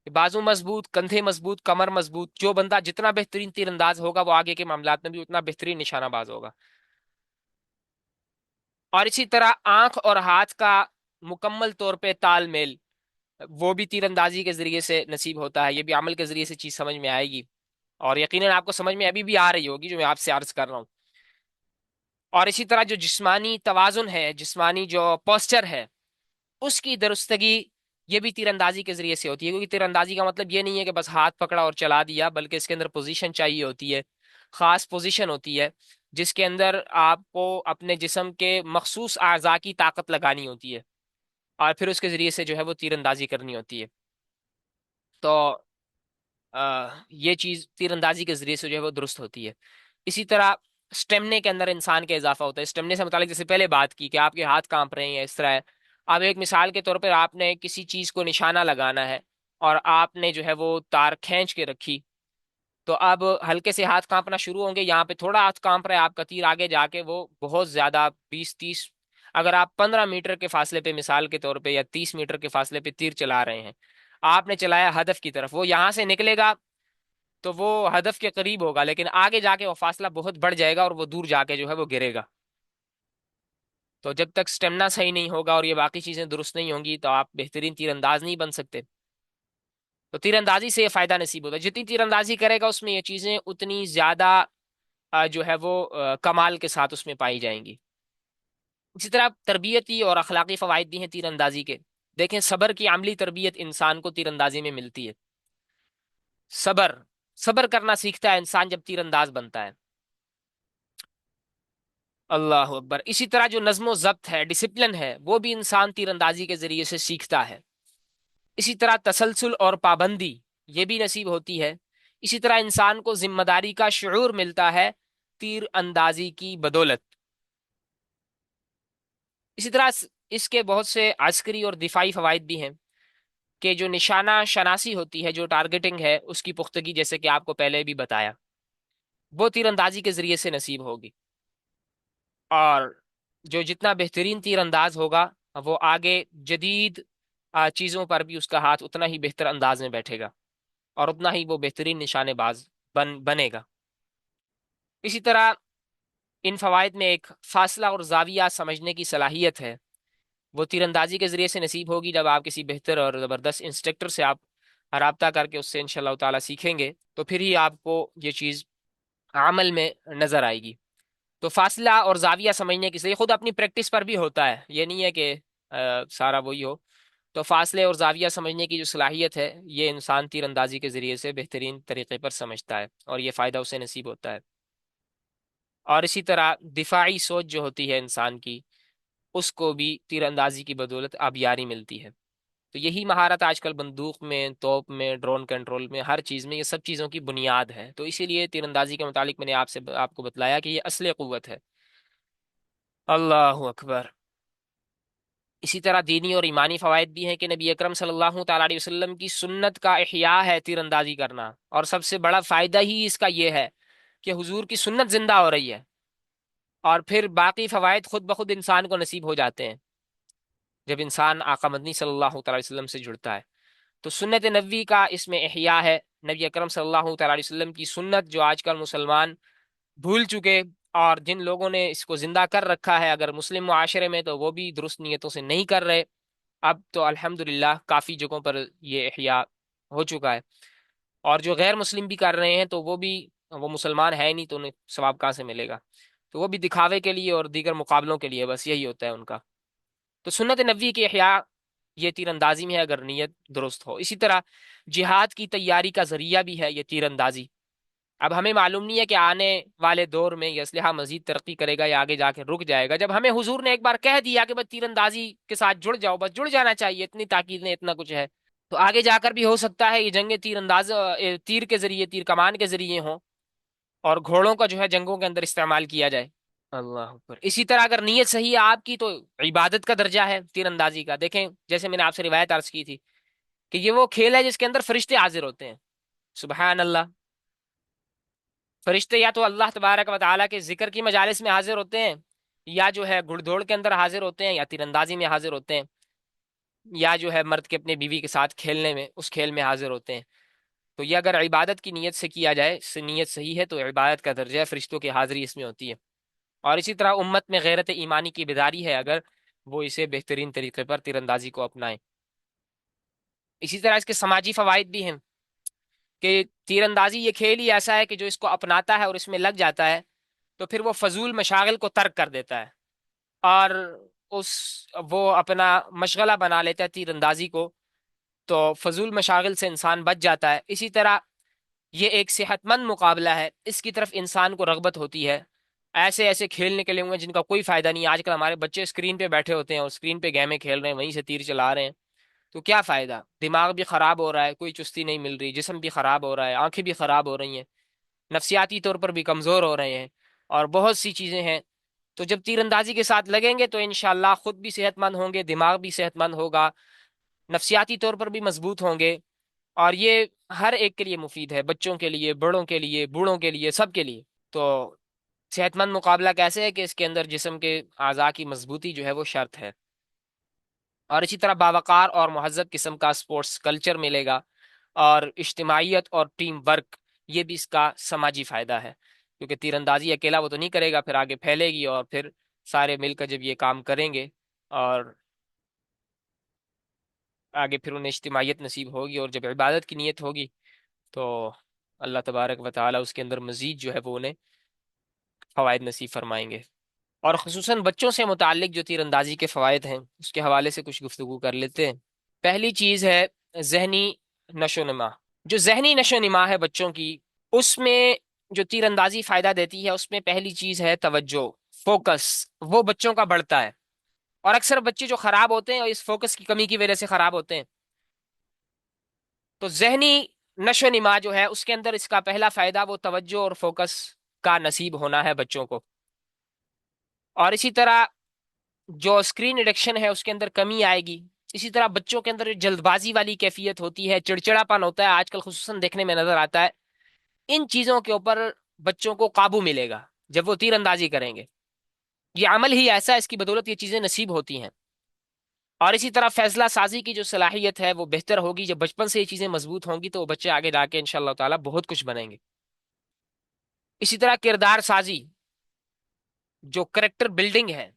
کہ بازو مضبوط، کندھے مضبوط، کمر مضبوط. جو بندہ جتنا بہترین تیر انداز ہوگا وہ آگے کے معاملات میں بھی اتنا بہترین نشانہ باز ہوگا. اور اسی طرح آنکھ اور ہاتھ کا مکمل طور پہ تال میل، وہ بھی تیر اندازی کے ذریعے سے نصیب ہوتا ہے. یہ بھی عمل کے ذریعے سے چیز سمجھ میں آئے گی، اور یقیناً آپ کو سمجھ میں ابھی بھی آ رہی ہوگی جو میں آپ سے عرض کر رہا ہوں. اور اسی طرح جو جسمانی توازن ہے، جسمانی جو پوسچر ہے، اس کی درستگی یہ بھی تیر اندازی کے ذریعے سے ہوتی ہے. کیونکہ تیر اندازی کا مطلب یہ نہیں ہے کہ بس ہاتھ پکڑا اور چلا دیا، بلکہ اس کے اندر پوزیشن چاہیے ہوتی ہے، خاص پوزیشن ہوتی ہے جس کے اندر آپ کو اپنے جسم کے مخصوص اعضاء کی طاقت لگانی ہوتی ہے، اور پھر اس کے ذریعے سے جو ہے وہ تیر اندازی کرنی ہوتی ہے. تو یہ چیز تیر اندازی کے ذریعے سے جو ہے وہ درست ہوتی ہے. اسی طرح اسٹیمنے کے اندر انسان کا اضافہ ہوتا ہے. اسٹیمنے سے متعلق جیسے پہلے بات کی کہ آپ کے ہاتھ کانپ رہے ہیں یا اس طرح ہے. اب ایک مثال کے طور پر آپ نے کسی چیز کو نشانہ لگانا ہے اور آپ نے جو ہے وہ تار کھینچ کے رکھی، تو اب ہلکے سے ہاتھ کانپنا شروع ہوں گے. یہاں پہ تھوڑا ہاتھ کانپ رہا ہے آپ کا، تیر آگے جا کے وہ بہت زیادہ 20-30، اگر آپ 15 میٹر کے فاصلے پہ مثال کے طور پہ یا 30 میٹر کے فاصلے پہ تیر چلا رہے ہیں، آپ نے چلایا ہدف کی طرف، وہ یہاں سے نکلے گا تو وہ ہدف کے قریب ہوگا، لیکن آگے جا کے وہ فاصلہ بہت بڑھ جائے گا اور وہ دور جا کے جو ہے وہ گرے گا. تو جب تک سٹیمنا صحیح نہیں ہوگا اور یہ باقی چیزیں درست نہیں ہوں گی تو آپ بہترین تیر انداز نہیں بن سکتے. تو تیر اندازی سے یہ فائدہ نصیب ہوتا ہے. جتنی تیر اندازی کرے گا اس میں یہ چیزیں اتنی زیادہ جو ہے وہ کمال کے ساتھ اس میں پائی جائیں گی. اسی طرح تربیتی اور اخلاقی فوائد بھی ہیں تیر اندازی کے. دیکھیں، صبر کی عملی تربیت انسان کو تیر اندازی میں ملتی ہے. صبر، صبر کرنا سیکھتا ہے انسان جب تیر انداز بنتا ہے. اللہ اکبر. اسی طرح جو نظم و ضبط ہے، ڈسپلن ہے، وہ بھی انسان تیر اندازی کے ذریعے سے سیکھتا ہے. اسی طرح تسلسل اور پابندی یہ بھی نصیب ہوتی ہے. اسی طرح انسان کو ذمہ داری کا شعور ملتا ہے تیر اندازی کی بدولت. اسی طرح اس کے بہت سے عسکری اور دفاعی فوائد بھی ہیں کہ جو نشانہ شناسی ہوتی ہے، جو ٹارگیٹنگ ہے، اس کی پختگی جیسے کہ آپ کو پہلے بھی بتایا وہ تیر اندازی کے ذریعے سے نصیب ہوگی. اور جو جتنا بہترین تیر انداز ہوگا وہ آگے جدید چیزوں پر بھی اس کا ہاتھ اتنا ہی بہتر انداز میں بیٹھے گا اور اتنا ہی وہ بہترین نشانے باز بنے گا. اسی طرح ان فوائد میں ایک فاصلہ اور زاویہ سمجھنے کی صلاحیت ہے، وہ تیر اندازی کے ذریعے سے نصیب ہوگی جب آپ کسی بہتر اور زبردست انسٹرکٹر سے آپ رابطہ کر کے اس سے انشاءاللہ تعالی سیکھیں گے تو پھر ہی آپ کو یہ چیز عمل میں نظر آئے گی. تو فاصلہ اور زاویہ سمجھنے کی صلاحیت خود اپنی پریکٹس پر بھی ہوتا ہے، یہ نہیں ہے کہ سارا وہی ہو. تو فاصلے اور زاویہ سمجھنے کی جو صلاحیت ہے یہ انسان تیر اندازی کے ذریعے سے بہترین طریقے پر سمجھتا ہے اور یہ فائدہ اسے نصیب ہوتا ہے. اور اسی طرح دفاعی سوچ جو ہوتی ہے انسان کی، اس کو بھی تیر اندازی کی بدولت آبیاری ملتی ہے. تو یہی مہارت آج کل بندوق میں، توپ میں، ڈرون کنٹرول میں، ہر چیز میں یہ سب چیزوں کی بنیاد ہے. تو اسی لیے تیر اندازی کے متعلق میں نے آپ کو بتلایا کہ یہ اصل قوت ہے. اللہ اکبر. اسی طرح دینی اور ایمانی فوائد بھی ہیں کہ نبی اکرم صلی اللہ تعالیٰ علیہ وسلم کی سنت کا احیاء ہے تیر اندازی کرنا، اور سب سے بڑا فائدہ ہی اس کا یہ ہے کہ حضور کی سنت زندہ ہو رہی ہے، اور پھر باقی فوائد خود بخود انسان کو نصیب ہو جاتے ہیں جب انسان آقا مدنی صلی اللہ تعالیٰ علیہ وسلم سے جڑتا ہے. تو سنت نبوی کا اس میں احیاء ہے. نبی اکرم صلی اللہ تعالیٰ علیہ وسلم کی سنت جو آج کل مسلمان بھول چکے اور جن لوگوں نے اس کو زندہ کر رکھا ہے اگر مسلم معاشرے میں، تو وہ بھی درست نیتوں سے نہیں کر رہے۔ اب تو الحمدللہ کافی جگہوں پر یہ احیاء ہو چکا ہے، اور جو غیر مسلم بھی کر رہے ہیں تو وہ بھی، وہ مسلمان ہے نہیں تو انہیں ثواب کہاں سے ملے گا؟ تو وہ بھی دکھاوے کے لیے اور دیگر مقابلوں کے لیے، بس یہی ہوتا ہے ان کا۔ تو سنت نبوی کے احیاء یہ تیر اندازی میں ہے اگر نیت درست ہو۔ اسی طرح جہاد کی تیاری کا ذریعہ بھی ہے یہ تیر اندازی۔ اب ہمیں معلوم نہیں ہے کہ آنے والے دور میں یہ اسلحہ مزید ترقی کرے گا یا آگے جا کے رک جائے گا۔ جب ہمیں حضور نے ایک بار کہہ دیا کہ بس تیر اندازی کے ساتھ جڑ جاؤ، بس جڑ جانا چاہیے، اتنی تاکید نے اتنا کچھ ہے، تو آگے جا کر بھی ہو سکتا ہے یہ جنگیں تیر انداز تیر کے ذریعے، تیر کمان کے ذریعے ہوں، اور گھوڑوں کا جو ہے جنگوں کے اندر استعمال کیا جائے۔ اللہ اکبر۔ اسی طرح اگر نیت صحیح ہے آپ کی تو عبادت کا درجہ ہے تیر اندازی کا۔ دیکھیں جیسے میں نے آپ سے روایت عرض کی تھی کہ یہ وہ کھیل ہے جس کے اندر فرشتے حاضر ہوتے ہیں۔ سبحان اللہ۔ فرشتے یا تو اللہ تبارک و تعالیٰ کے ذکر کی مجالس میں حاضر ہوتے ہیں، یا جو ہے گھڑ دوڑ کے اندر حاضر ہوتے ہیں، یا تیر اندازی میں حاضر ہوتے ہیں، یا جو ہے مرد کے اپنے بیوی کے ساتھ کھیلنے میں، اس کھیل میں حاضر ہوتے ہیں۔ تو یہ اگر عبادت کی نیت سے کیا جائے، نیت صحیح ہے، تو عبادت کا درجہ ہے، فرشتوں کی حاضری اس میں ہوتی ہے۔ اور اسی طرح امت میں غیرت ایمانی کی بیداری ہے اگر وہ اسے بہترین طریقے پر تیر اندازی کو اپنائیں۔ اسی طرح اس کے سماجی فوائد بھی ہیں کہ تیر اندازی یہ کھیل ہی ایسا ہے کہ جو اس کو اپناتا ہے اور اس میں لگ جاتا ہے تو پھر وہ فضول مشاغل کو ترک کر دیتا ہے، اور اس وہ اپنا مشغلہ بنا لیتا ہے تیر اندازی کو، تو فضول مشاغل سے انسان بچ جاتا ہے۔ اسی طرح یہ ایک صحت مند مقابلہ ہے، اس کی طرف انسان کو رغبت ہوتی ہے۔ ایسے ایسے کھیل نکلے ہوئے ہیں جن کا کوئی فائدہ نہیں ہے۔ آج کل ہمارے بچے اسکرین پہ بیٹھے ہوتے ہیں اور اسکرین پہ گیمیں کھیل رہے ہیں، وہیں سے تیر چلا رہے ہیں، تو کیا فائدہ؟ دماغ بھی خراب ہو رہا ہے، کوئی چستی نہیں مل رہی، جسم بھی خراب ہو رہا ہے، آنکھیں بھی خراب ہو رہی ہیں، نفسیاتی طور پر بھی کمزور ہو رہے ہیں، اور بہت سی چیزیں ہیں۔ تو جب تیر اندازی کے ساتھ لگیں گے تو انشاءاللہ خود بھی صحت مند ہوں گے، دماغ بھی صحت مند ہوگا، نفسیاتی طور پر بھی مضبوط ہوں گے، اور یہ ہر ایک کے لیے مفید ہے، بچوں کے لیے، بڑوں کے لیے، بوڑھوں کے لیے، سب کے لیے۔ تو صحت مند مقابلہ کیسے ہے کہ اس کے اندر جسم کے اعضاء کی مضبوطی جو ہے وہ شرط ہے، اور اسی طرح باوقار اور مہذب قسم کا سپورٹس کلچر ملے گا، اور اجتماعیت اور ٹیم ورک یہ بھی اس کا سماجی فائدہ ہے، کیونکہ تیر اندازی اکیلا وہ تو نہیں کرے گا، پھر آگے پھیلے گی، اور پھر سارے مل کر جب یہ کام کریں گے اور آگے پھر انہیں اجتماعیت نصیب ہوگی، اور جب عبادت کی نیت ہوگی تو اللہ تبارک و تعالیٰ اس کے اندر مزید جو ہے وہ انہیں فوائد نصیب فرمائیں گے۔ اور خصوصاً بچوں سے متعلق جو تیر اندازی کے فوائد ہیں اس کے حوالے سے کچھ گفتگو کر لیتے ہیں۔ پہلی چیز ہے ذہنی نشو و نما۔ جو ذہنی نشو و نما ہے بچوں کی، اس میں جو تیر اندازی فائدہ دیتی ہے اس میں پہلی چیز ہے توجہ، فوکس، وہ بچوں کا بڑھتا ہے۔ اور اکثر بچے جو خراب ہوتے ہیں اور اس فوکس کی کمی کی وجہ سے خراب ہوتے ہیں، تو ذہنی نشو و نما جو ہے اس کے اندر اس کا پہلا فائدہ وہ توجہ اور فوکس کا نصیب ہونا ہے بچوں کو۔ اور اسی طرح جو اسکرین ایڈکشن ہے اس کے اندر کمی آئے گی۔ اسی طرح بچوں کے اندر جلد بازی والی کیفیت ہوتی ہے، چڑچڑا پن ہوتا ہے، آج کل خصوصاً دیکھنے میں نظر آتا ہے۔ ان چیزوں کے اوپر بچوں کو قابو ملے گا جب وہ تیر اندازی کریں گے۔ یہ عمل ہی ایسا ہے، اس کی بدولت یہ چیزیں نصیب ہوتی ہیں۔ اور اسی طرح فیصلہ سازی کی جو صلاحیت ہے وہ بہتر ہوگی، جب بچپن سے یہ چیزیں مضبوط ہوں گی تو وہ بچے آگے جا کے انشاءاللہ تعالی بہت کچھ بنیں گے۔ اسی طرح کردار سازی، جو کریکٹر بلڈنگ ہے،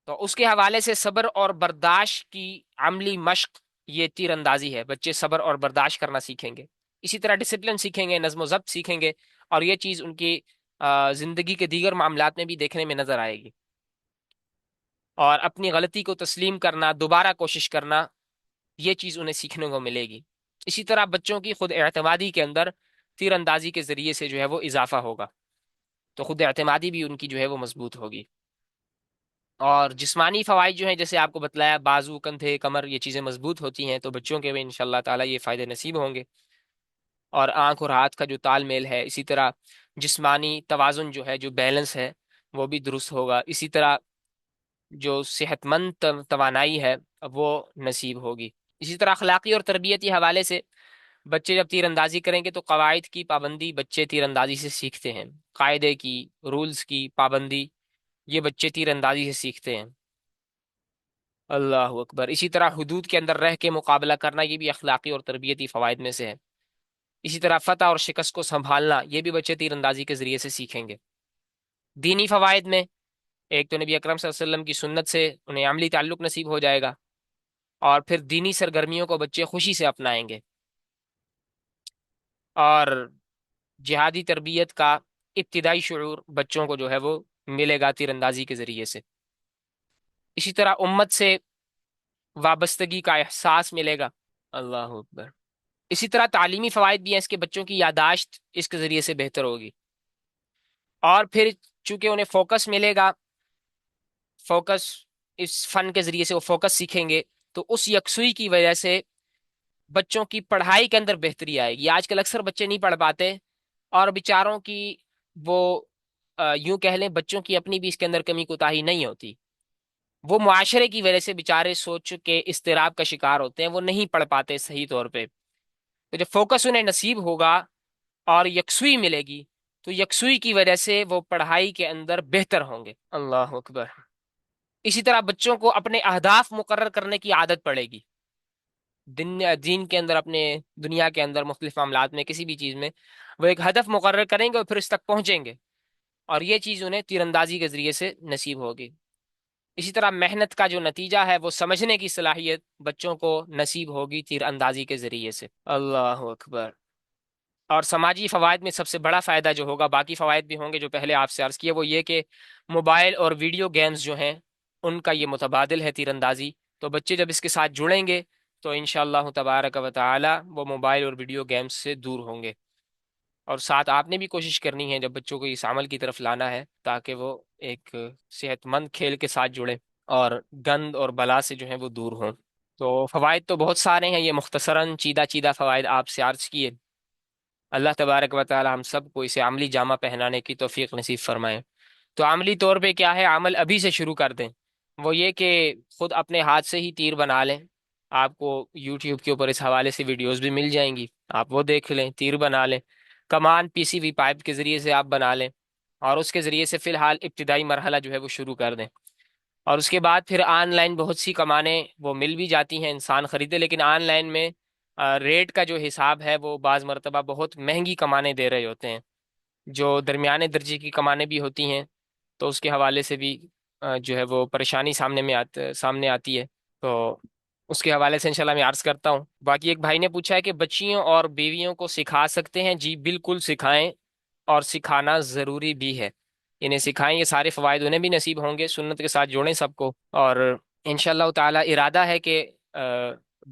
تو اس کے حوالے سے صبر اور برداشت کی عملی مشق یہ تیر اندازی ہے، بچے صبر اور برداشت کرنا سیکھیں گے۔ اسی طرح ڈسپلن سیکھیں گے، نظم و ضبط سیکھیں گے، اور یہ چیز ان کی زندگی کے دیگر معاملات میں بھی دیکھنے میں نظر آئے گی۔ اور اپنی غلطی کو تسلیم کرنا، دوبارہ کوشش کرنا، یہ چیز انہیں سیکھنے کو ملے گی۔ اسی طرح بچوں کی خود اعتمادی کے اندر تیر اندازی کے ذریعے سے جو ہے وہ اضافہ ہوگا، تو خود اعتمادی بھی ان کی جو ہے وہ مضبوط ہوگی۔ اور جسمانی فوائد جو ہیں جیسے آپ کو بتلایا، بازو، کندھے، کمر، یہ چیزیں مضبوط ہوتی ہیں، تو بچوں کے بھی انشاءاللہ تعالی یہ فائدے نصیب ہوں گے۔ اور آنکھ اور ہاتھ کا جو تال میل ہے، اسی طرح جسمانی توازن جو ہے، جو بیلنس ہے، وہ بھی درست ہوگا۔ اسی طرح جو صحت مند توانائی ہے وہ نصیب ہوگی۔ اسی طرح اخلاقی اور تربیتی حوالے سے بچے جب تیر اندازی کریں گے تو قواعد کی پابندی بچے تیر اندازی سے سیکھتے ہیں، قاعدے کی، رولز کی پابندی یہ بچے تیر اندازی سے سیکھتے ہیں۔ اللہ اکبر۔ اسی طرح حدود کے اندر رہ کے مقابلہ کرنا یہ بھی اخلاقی اور تربیتی فوائد میں سے ہے۔ اسی طرح فتح اور شکست کو سنبھالنا یہ بھی بچے تیر اندازی کے ذریعے سے سیکھیں گے۔ دینی فوائد میں ایک تو نبی اکرم صلی اللہ علیہ وسلم کی سنت سے انہیں عملی تعلق نصیب ہو جائے گا، اور پھر دینی سرگرمیوں کو بچے خوشی سے اپنائیں گے، اور جہادی تربیت کا ابتدائی شعور بچوں کو جو ہے وہ ملے گا تیر اندازی کے ذریعے سے۔ اسی طرح امت سے وابستگی کا احساس ملے گا۔ اللہ اکبر۔ اسی طرح تعلیمی فوائد بھی ہیں اس کے، بچوں کی یاداشت اس کے ذریعے سے بہتر ہوگی، اور پھر چونکہ انہیں فوکس ملے گا، فوکس اس فن کے ذریعے سے وہ فوکس سیکھیں گے، تو اس یکسوئی کی وجہ سے بچوں کی پڑھائی کے اندر بہتری آئے گی۔ آج کل اکثر بچے نہیں پڑھ پاتے، اور بیچاروں کی وہ یوں کہہ لیں بچوں کی اپنی بھی اس کے اندر کمی کوتاہی نہیں ہوتی، وہ معاشرے کی وجہ سے بیچارے سوچ کے اضطراب کا شکار ہوتے ہیں، وہ نہیں پڑھ پاتے صحیح طور پہ۔ تو جب فوکس انہیں نصیب ہوگا اور یکسوئی ملے گی، تو یکسوئی کی وجہ سے وہ پڑھائی کے اندر بہتر ہوں گے۔ اللہ اکبر۔ اسی طرح بچوں کو اپنے اہداف مقرر کرنے کی عادت پڑے گی، دین کے اندر، اپنے دنیا کے اندر مختلف معاملات میں، کسی بھی چیز میں وہ ایک ہدف مقرر کریں گے اور پھر اس تک پہنچیں گے، اور یہ چیز انہیں تیر اندازی کے ذریعے سے نصیب ہوگی۔ اسی طرح محنت کا جو نتیجہ ہے وہ سمجھنے کی صلاحیت بچوں کو نصیب ہوگی تیر اندازی کے ذریعے سے۔ اللہ اکبر۔ اور سماجی فوائد میں سب سے بڑا فائدہ جو ہوگا، باقی فوائد بھی ہوں گے جو پہلے آپ سے عرض کیے، وہ یہ کہ موبائل اور ویڈیو گیمز جو ہیں ان کا یہ متبادل ہے تیر اندازی، تو بچے جب اس کے ساتھ جڑیں گے تو انشاءاللہ تبارک و تعالی وہ موبائل اور ویڈیو گیمز سے دور ہوں گے۔ اور ساتھ آپ نے بھی کوشش کرنی ہے جب بچوں کو اس عمل کی طرف لانا ہے، تاکہ وہ ایک صحت مند کھیل کے ساتھ جڑیں اور گند اور بلا سے جو ہے وہ دور ہوں۔ تو فوائد تو بہت سارے ہیں، یہ مختصراً چیدہ چیدہ فوائد آپ سے عرض کیے۔ اللہ تبارک و تعالی ہم سب کو اسے عملی جامہ پہنانے کی توفیق نصیب فرمائے۔ تو عملی طور پہ کیا ہے، عمل ابھی سے شروع کر دیں، وہ یہ کہ خود اپنے ہاتھ سے ہی تیر بنا لیں۔ آپ کو یوٹیوب کے اوپر اس حوالے سے ویڈیوز بھی مل جائیں گی، آپ وہ دیکھ لیں، تیر بنا لیں۔ کمان پی سی وی پائپ کے ذریعے سے آپ بنا لیں، اور اس کے ذریعے سے فی الحال ابتدائی مرحلہ جو ہے وہ شروع کر دیں۔ اور اس کے بعد پھر آن لائن بہت سی کمانیں وہ مل بھی جاتی ہیں، انسان خریدے، لیکن آن لائن میں ریٹ کا جو حساب ہے وہ بعض مرتبہ بہت مہنگی کمانیں دے رہے ہوتے ہیں، جو درمیانے درجے کی کمانیں بھی ہوتی ہیں، تو اس کے حوالے سے بھی جو ہے وہ پریشانی سامنے آتی ہے۔ تو اس کے حوالے سے انشاءاللہ میں عرض کرتا ہوں۔ باقی ایک بھائی نے پوچھا ہے کہ بچیوں اور بیویوں کو سکھا سکتے ہیں؟ جی بالکل سکھائیں، اور سکھانا ضروری بھی ہے، انہیں سکھائیں، یہ سارے فوائد انہیں بھی نصیب ہوں گے، سنت کے ساتھ جوڑیں سب کو۔ اور انشاءاللہ تعالی ارادہ ہے کہ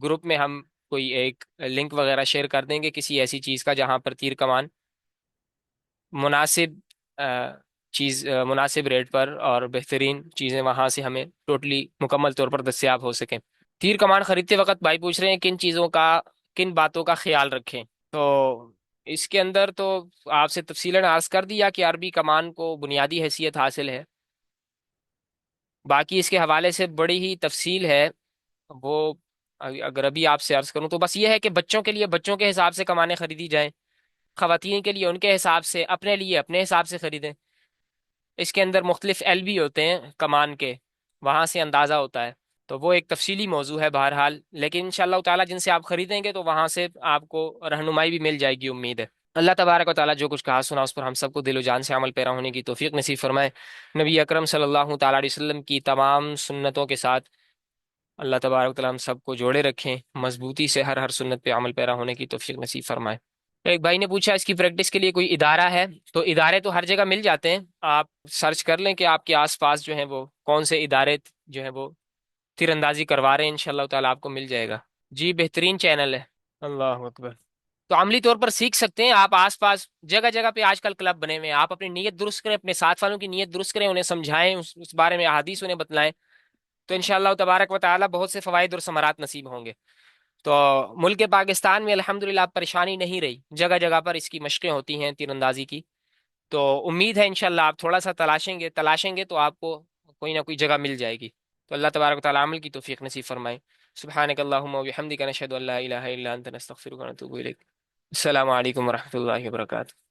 گروپ میں ہم کوئی ایک لنک وغیرہ شیئر کر دیں گے کسی ایسی چیز کا جہاں پر تیر کمان مناسب مناسب ریٹ پر اور بہترین چیزیں وہاں سے ہمیں ٹوٹلی مکمل طور پر دستیاب ہو سکیں۔ تیر کمان خریدتے وقت بھائی پوچھ رہے ہیں کن چیزوں کا، کن باتوں کا خیال رکھیں؟ تو اس کے اندر تو آپ سے تفصیلاً عرض کر دیا کہ عربی کمان کو بنیادی حیثیت حاصل ہے، باقی اس کے حوالے سے بڑی ہی تفصیل ہے، وہ اگر ابھی آپ سے عرض کروں تو بس یہ ہے کہ بچوں کے لیے بچوں کے حساب سے کمانیں خریدی جائیں، خواتین کے لیے ان کے حساب سے، اپنے لیے اپنے حساب سے خریدیں۔ اس کے اندر مختلف ایل بھی ہوتے ہیں کمان کے، وہاں سے اندازہ ہوتا ہے، تو وہ ایک تفصیلی موضوع ہے بہرحال، لیکن انشاءاللہ تعالی جن سے آپ خریدیں گے تو وہاں سے آپ کو رہنمائی بھی مل جائے گی، امید ہے۔ اللہ تبارک و تعالیٰ جو کچھ کہا سنا اس پر ہم سب کو دل و جان سے عمل پیرا ہونے کی توفیق نصیب فرمائے۔ نبی اکرم صلی اللہ تعالیٰ علیہ وسلم کی تمام سنتوں کے ساتھ اللہ تبارک و تعالیٰ ہم سب کو جوڑے رکھیں، مضبوطی سے ہر سنت پہ عمل پیرا ہونے کی توفیق نصیب فرمائے۔ ایک بھائی نے پوچھا اس کی پریکٹس کے لیے کوئی ادارہ ہے؟ تو ادارے تو ہر جگہ مل جاتے ہیں، آپ سرچ کر لیں کہ آپ کے آس پاس جو ہیں وہ کون سے ادارے جو ہیں وہ تیر اندازی کروا رہے ہیں، انشاءاللہ تعالیٰ آپ کو مل جائے گا۔ جی بہترین چینل ہے۔ اللہ اکبر۔ تو عملی طور پر سیکھ سکتے ہیں آپ، آس پاس جگہ جگہ پہ آج کل کلب بنے ہوئے ہیں، آپ اپنی نیت درست کریں، اپنے ساتھ والوں کی نیت درست کریں، انہیں سمجھائیں، اس بارے میں احادیث انہیں بتلائیں، تو انشاءاللہ تبارک و تعالی بہت سے فوائد اور ثمرات نصیب ہوں گے۔ تو ملک پاکستان میں الحمدللہ اب پریشانی نہیں رہی، جگہ جگہ پر اس کی مشقیں ہوتی ہیں تیر اندازی کی، تو امید ہے انشاءاللہ آپ تھوڑا سا تلاشیں گے تو آپ کو کوئی نہ کوئی جگہ مل جائے گی۔ تو اللہ تبارک و تعالی عمل کی توفیق نصیب فرمائے۔ سبحانک اللہم و بحمدک، نشہد ان لا الہ الا انت، نستغفرک و نتوب الیک۔ السلام علیکم ورحمۃ اللہ وبرکاتہ۔